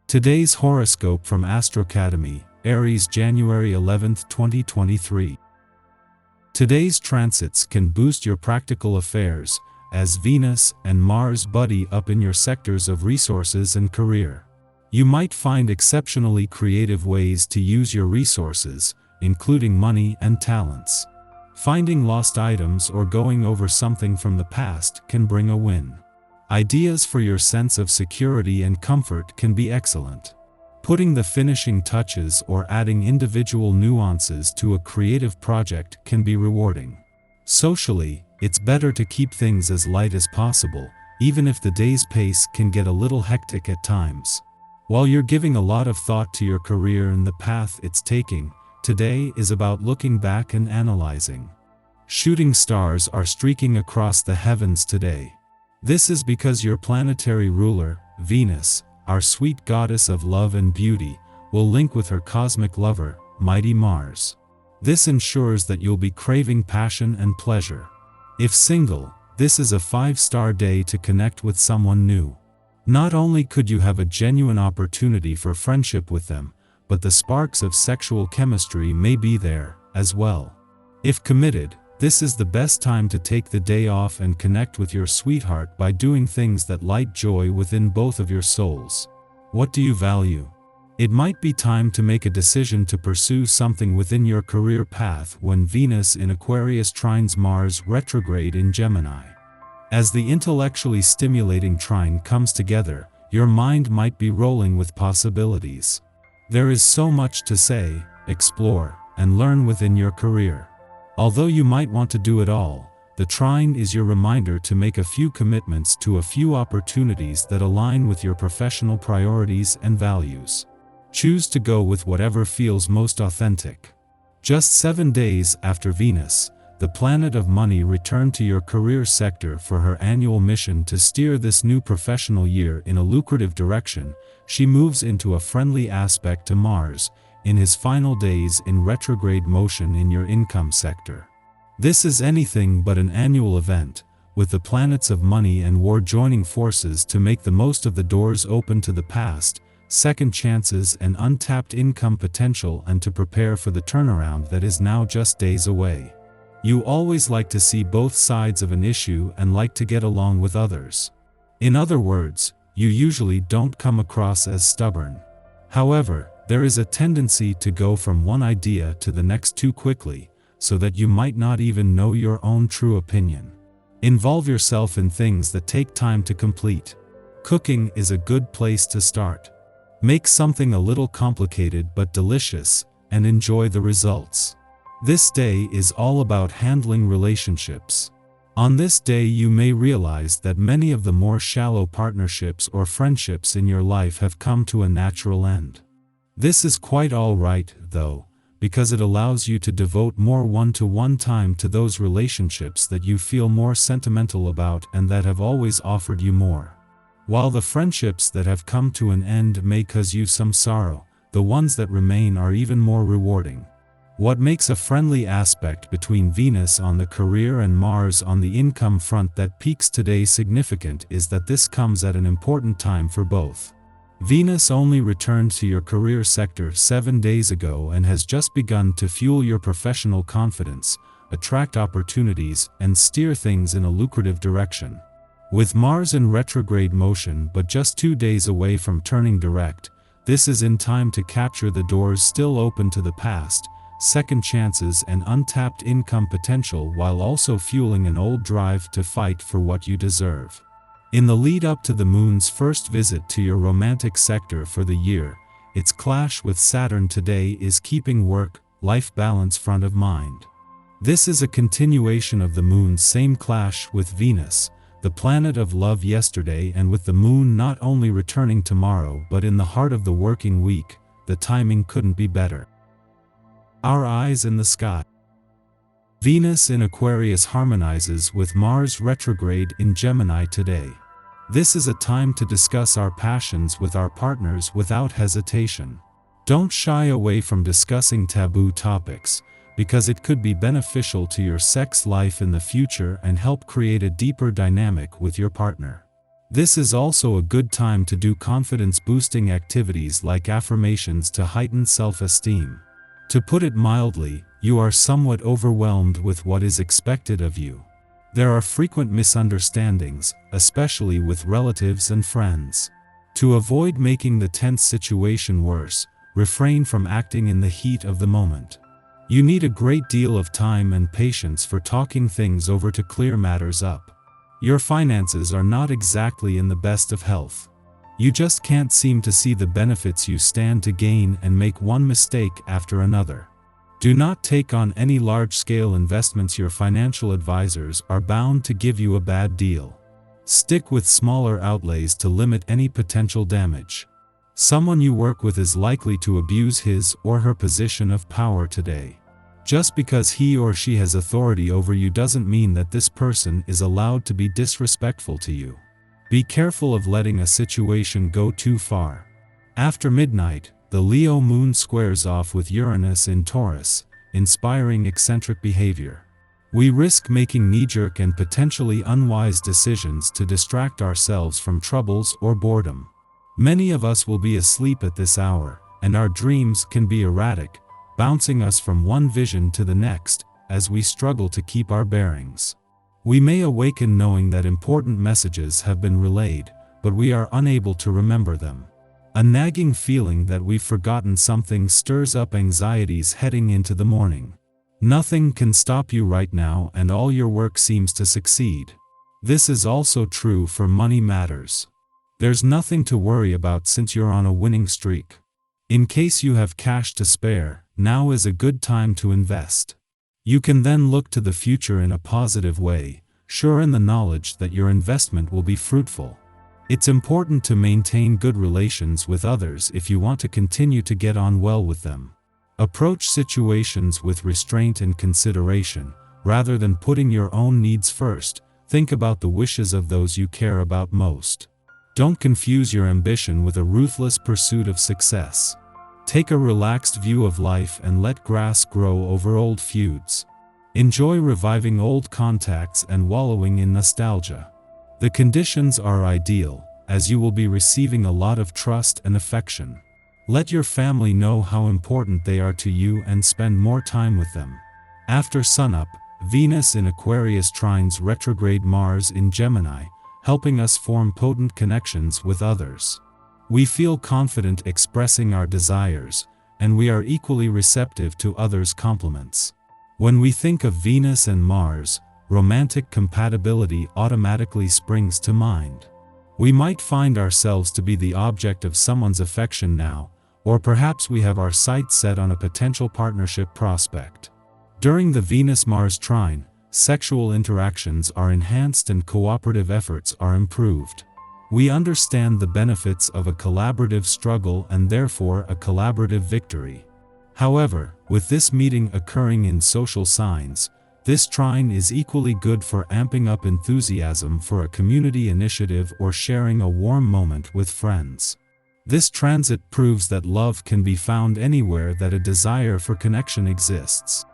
Today's horoscope from Astrocademy, Aries, January 11, 2023. Today's transits can boost your practical affairs, as Venus and Mars buddy up in your sectors of resources and career. You might find exceptionally creative ways to use your resources, including money and talents. Finding lost items or going over something from the past can bring a win. Ideas for your sense of security and comfort can be excellent. Putting the finishing touches or adding individual nuances to a creative project can be rewarding. Socially, it's better to keep things as light as possible, even if the day's pace can get a little hectic at times. While you're giving a lot of thought to your career and the path it's taking, today is about looking back and analyzing. Shooting stars are streaking across the heavens today. This is because your planetary ruler, Venus, our sweet goddess of love and beauty, will link with her cosmic lover, mighty Mars. This ensures that you'll be craving passion and pleasure. If single, this is a 5-star day to connect with someone new. Not only could you have a genuine opportunity for friendship with them, but the sparks of sexual chemistry may be there, as well. If committed, this is the best time to take the day off and connect with your sweetheart by doing things that light joy within both of your souls. What do you value? It might be time to make a decision to pursue something within your career path when Venus in Aquarius trines Mars retrograde in Gemini. As the intellectually stimulating trine comes together, your mind might be rolling with possibilities. There is so much to say, explore, and learn within your career. Although you might want to do it all, the trine is your reminder to make a few commitments to a few opportunities that align with your professional priorities and values. Choose to go with whatever feels most authentic. Just 7 days after Venus, the planet of money returned to your career sector for her annual mission to steer this new professional year in a lucrative direction. She moves into a friendly aspect to Mars, in his final days in retrograde motion in your income sector. This is anything but an annual event, with the planets of money and war joining forces to make the most of the doors open to the past, second chances and untapped income potential, and to prepare for the turnaround that is now just days away. You always like to see both sides of an issue and like to get along with others. In other words, you usually don't come across as stubborn. However, there is a tendency to go from one idea to the next too quickly, so that you might not even know your own true opinion. Involve yourself in things that take time to complete. Cooking is a good place to start. Make something a little complicated but delicious, and enjoy the results. This day is all about handling relationships. On this day you may realize that many of the more shallow partnerships or friendships in your life have come to a natural end. This is quite all right, though, because it allows you to devote more one-to-one time to those relationships that you feel more sentimental about and that have always offered you more. While the friendships that have come to an end may cause you some sorrow, the ones that remain are even more rewarding. What makes a friendly aspect between Venus on the career and Mars on the income front that peaks today significant is that this comes at an important time for both. Venus only returned to your career sector 7 days ago and has just begun to fuel your professional confidence, attract opportunities, and steer things in a lucrative direction. With Mars in retrograde motion but just 2 days away from turning direct, this is in time to capture the doors still open to the past, second chances and untapped income potential, while also fueling an old drive to fight for what you deserve. In the lead up to the moon's first visit to your romantic sector for the year, its clash with Saturn today is keeping work-life balance front of mind. This is a continuation of the moon's same clash with Venus, the planet of love, yesterday, and with the moon not only returning tomorrow but in the heart of the working week, the timing couldn't be better. Our eyes in the sky. Venus in Aquarius harmonizes with Mars retrograde in Gemini today. This is a time to discuss our passions with our partners without hesitation. Don't shy away from discussing taboo topics, because it could be beneficial to your sex life in the future and help create a deeper dynamic with your partner. This is also a good time to do confidence-boosting activities like affirmations to heighten self-esteem. To put it mildly, you are somewhat overwhelmed with what is expected of you. There are frequent misunderstandings, especially with relatives and friends. To avoid making the tense situation worse, refrain from acting in the heat of the moment. You need a great deal of time and patience for talking things over to clear matters up. Your finances are not exactly in the best of health. You just can't seem to see the benefits you stand to gain and make one mistake after another. Do not take on any large-scale investments. Your financial advisors are bound to give you a bad deal. Stick with smaller outlays to limit any potential damage. Someone you work with is likely to abuse his or her position of power today. Just because he or she has authority over you doesn't mean that this person is allowed to be disrespectful to you. Be careful of letting a situation go too far. After midnight, the Leo moon squares off with Uranus in Taurus, inspiring eccentric behavior. We risk making knee-jerk and potentially unwise decisions to distract ourselves from troubles or boredom. Many of us will be asleep at this hour, and our dreams can be erratic, bouncing us from one vision to the next, as we struggle to keep our bearings. We may awaken knowing that important messages have been relayed, but we are unable to remember them. A nagging feeling that we've forgotten something stirs up anxieties heading into the morning. Nothing can stop you right now, and all your work seems to succeed. This is also true for money matters. There's nothing to worry about since you're on a winning streak. In case you have cash to spare, now is a good time to invest. You can then look to the future in a positive way, sure in the knowledge that your investment will be fruitful. It's important to maintain good relations with others if you want to continue to get on well with them. Approach situations with restraint and consideration, rather than putting your own needs first. Think about the wishes of those you care about most. Don't confuse your ambition with a ruthless pursuit of success. Take a relaxed view of life and let grass grow over old feuds. Enjoy reviving old contacts and wallowing in nostalgia. The conditions are ideal, as you will be receiving a lot of trust and affection. Let your family know how important they are to you and spend more time with them. After sunup, Venus in Aquarius trines retrograde Mars in Gemini, helping us form potent connections with others. We feel confident expressing our desires, and we are equally receptive to others' compliments. When we think of Venus and Mars, romantic compatibility automatically springs to mind. We might find ourselves to be the object of someone's affection now, or perhaps we have our sights set on a potential partnership prospect. During the Venus-Mars trine, sexual interactions are enhanced and cooperative efforts are improved. We understand the benefits of a collaborative struggle and therefore a collaborative victory. However, with this meeting occurring in social signs, this trine is equally good for amping up enthusiasm for a community initiative or sharing a warm moment with friends. This transit proves that love can be found anywhere that a desire for connection exists.